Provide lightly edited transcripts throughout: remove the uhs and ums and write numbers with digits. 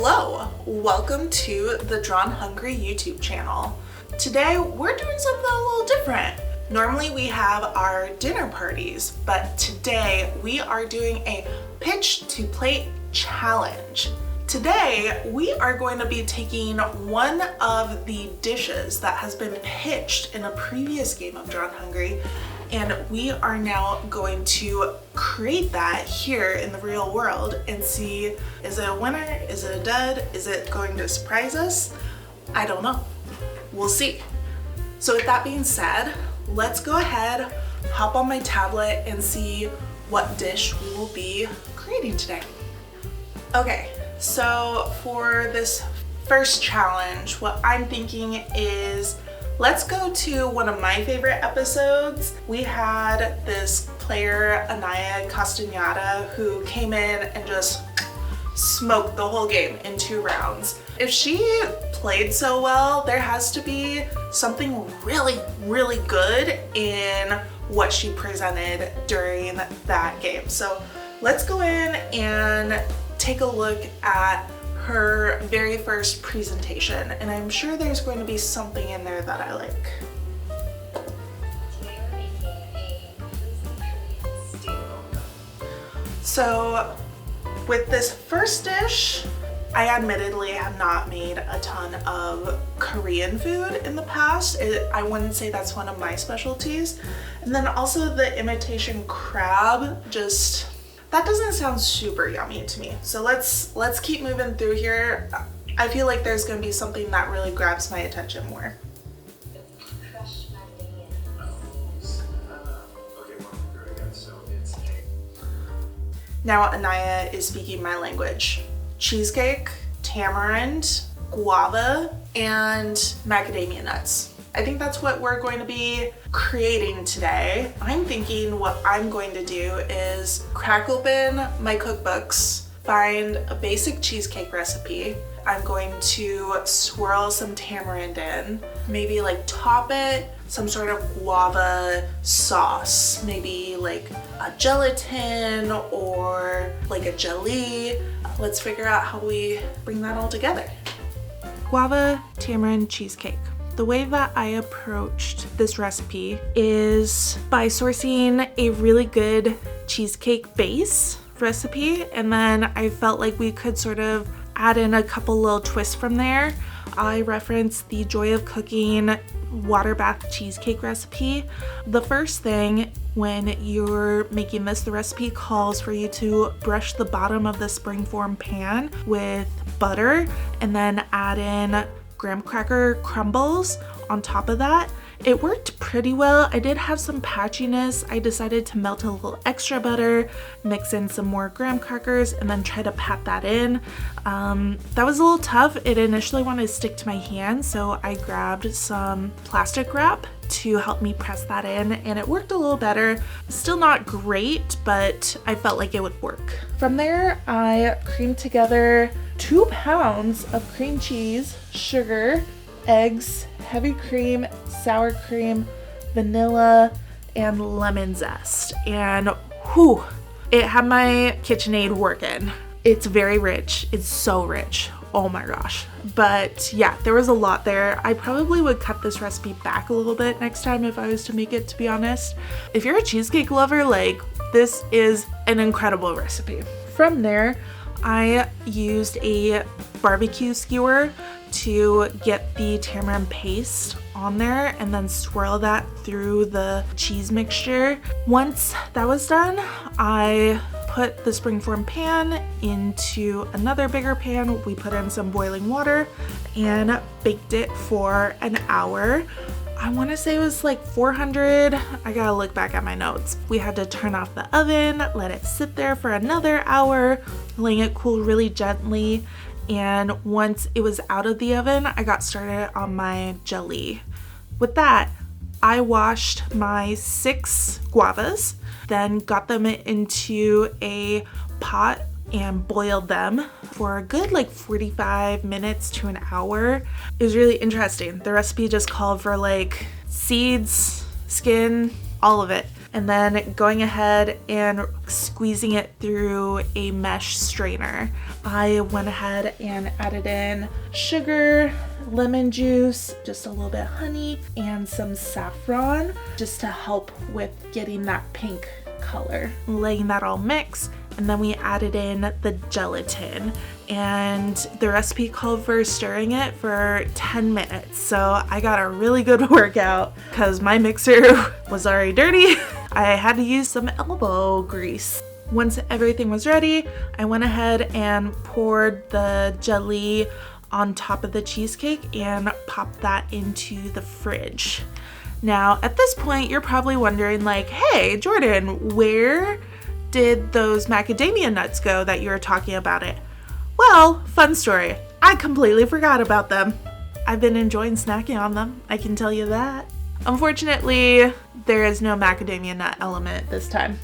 Hello, welcome to the Drawn Hungry YouTube channel. Today we're doing something a little different. Normally we have our dinner parties, but today we are doing a pitch to plate challenge. Today we are going to be taking one of the dishes that has been pitched in a previous game of Drawn Hungry, and we are now going to create that here in the real world and see, is it a winner? Is it a dud? Is it going to surprise us? I don't know. We'll see. So with that being said, let's go ahead, hop on my tablet and see what dish we will be creating today. Okay, so for this first challenge, what I'm thinking is let's go to one of my favorite episodes. We had this player, Anaia Castenada, who came in and just smoked the whole game in 2 rounds. If she played so well, there has to be something really, really good in what she presented during that game. So let's go in and take a look at her very first presentation, and I'm sure there's going to be something in there that I like. So with this first dish, I admittedly have not made a ton of Korean food in the past. I wouldn't say that's one of my specialties. And then also the imitation crab, just that doesn't sound super yummy to me. So let's keep moving through here. I feel like there's gonna be something that really grabs my attention more. Now Anaia is speaking my language. Cheesecake, tamarind, guava, and macadamia nuts. I think that's what we're going to be creating today. I'm thinking what I'm going to do is crack open my cookbooks, find a basic cheesecake recipe. I'm going to swirl some tamarind in, maybe like top it some sort of guava sauce, maybe like a gelatin or like a jelly. Let's figure out how we bring that all together. Guava Tamarind Cheesecake. The way that I approached this recipe is by sourcing a really good cheesecake base recipe, and then I felt like we could sort of add in a couple little twists from there. I referenced the Joy of Cooking water bath cheesecake recipe. The first thing when you're making this, the recipe calls for you to brush the bottom of the springform pan with butter and then add in graham cracker crumbles on top of that. It worked pretty well. I did have some patchiness. I decided to melt a little extra butter, mix in some more graham crackers, and then try to pat that in. That was a little tough. It initially wanted to stick to my hand, so I grabbed some plastic wrap to help me press that in, and it worked a little better. Still not great, but I felt like it would work. From there, I creamed together 2 pounds of cream cheese, sugar, eggs, heavy cream, sour cream, vanilla, and lemon zest. And whew, it had my KitchenAid working. It's very rich. It's so rich. Oh my gosh. But yeah, there was a lot there. I probably would cut this recipe back a little bit next time if I was to make it, to be honest. If you're a cheesecake lover, like, this is an incredible recipe. From there, I used a barbecue skewer to get the tamarind paste on there and then swirl that through the cheese mixture. Once that was done, I put the springform pan into another bigger pan. We put in some boiling water and baked it for an hour. I want to say it was like 400. I gotta look back at my notes. We had to turn off the oven, let it sit there for another hour, letting it cool really gently. And once it was out of the oven, I got started on my jelly. With that, I washed my 6 guavas, then got them into a pot and boiled them for a good like 45 minutes to an hour. It was really interesting. The recipe just called for like seeds, skin, all of it. and then going ahead and squeezing it through a mesh strainer. I went ahead and added in sugar, lemon juice, just a little bit of honey, and some saffron just to help with getting that pink color. Letting that all mix, and then we added in the gelatin, and the recipe called for stirring it for 10 minutes. So I got a really good workout because my mixer was already dirty. I had to use some elbow grease. Once everything was ready, I went ahead and poured the jelly on top of the cheesecake and popped that into the fridge. Now, at this point, you're probably wondering like, hey, Jordan, where did those macadamia nuts go that you were talking about it? Well, fun story. I completely forgot about them. I've been enjoying snacking on them, I can tell you that. Unfortunately, there is no macadamia nut element this time.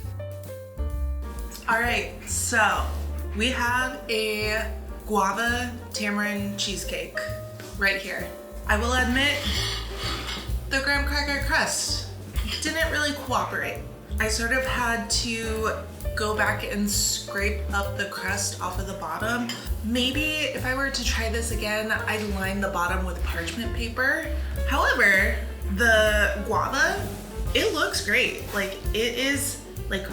All right, so we have a guava tamarind cheesecake right here. I will admit, the graham cracker crust didn't really cooperate. I sort of had to go back and scrape up the crust off of the bottom. Maybe if I were to try this again, I'd line the bottom with parchment paper. However, the guava, it looks great. Like, it is like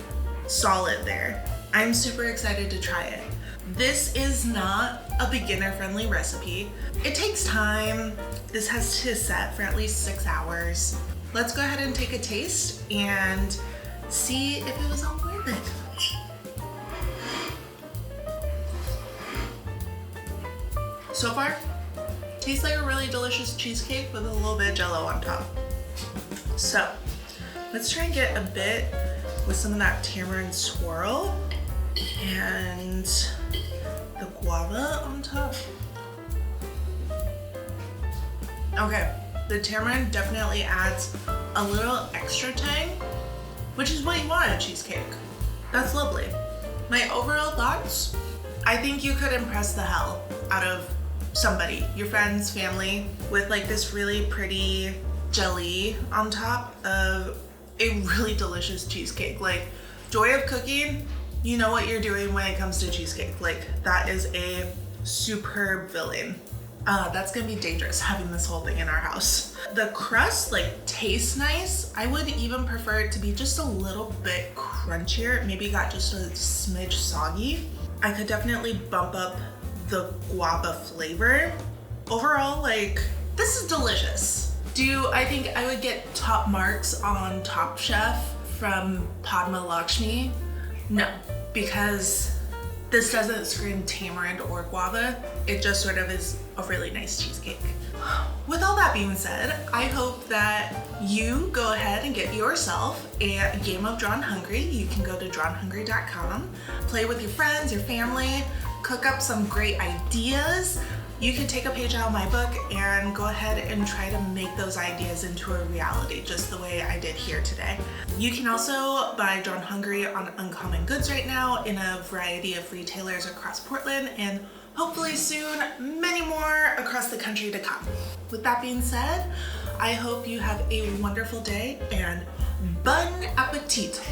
solid there. I'm super excited to try it. This is not a beginner-friendly recipe. It takes time. This has to set for at least 6 hours. Let's go ahead and take a taste and see if it was all worth it. So far, tastes like a really delicious cheesecake with a little bit of jello on top. So, let's try and get a bit with some of that tamarind swirl and the guava on top. Okay, the tamarind definitely adds a little extra tang, which is what you want in a cheesecake. That's lovely. My overall thoughts, I think you could impress the hell out of somebody, your friends, family, with like this really pretty jelly on top of a really delicious cheesecake. Like, joy of cooking, you know what you're doing when it comes to cheesecake. Like, that is a superb filling. That's gonna be dangerous having this whole thing in our house. The crust like tastes nice. I would even prefer it to be just a little bit crunchier. Maybe got just a smidge soggy. I could definitely bump up the guava flavor. Overall, like, this is delicious. Do I think I would get top marks on Top Chef from Padma Lakshmi? No, because this doesn't scream tamarind or guava. It just sort of is a really nice cheesecake. With all that being said, I hope that you go ahead and get yourself a game of Drawn Hungry. You can go to drawnhungry.com, play with your friends, your family, cook up some great ideas. You can take a page out of my book and go ahead and try to make those ideas into a reality, just the way I did here today. You can also buy Drawn Hungry on Uncommon Goods right now in a variety of retailers across Portland, and hopefully soon many more across the country to come. With that being said, I hope you have a wonderful day and bon appetit.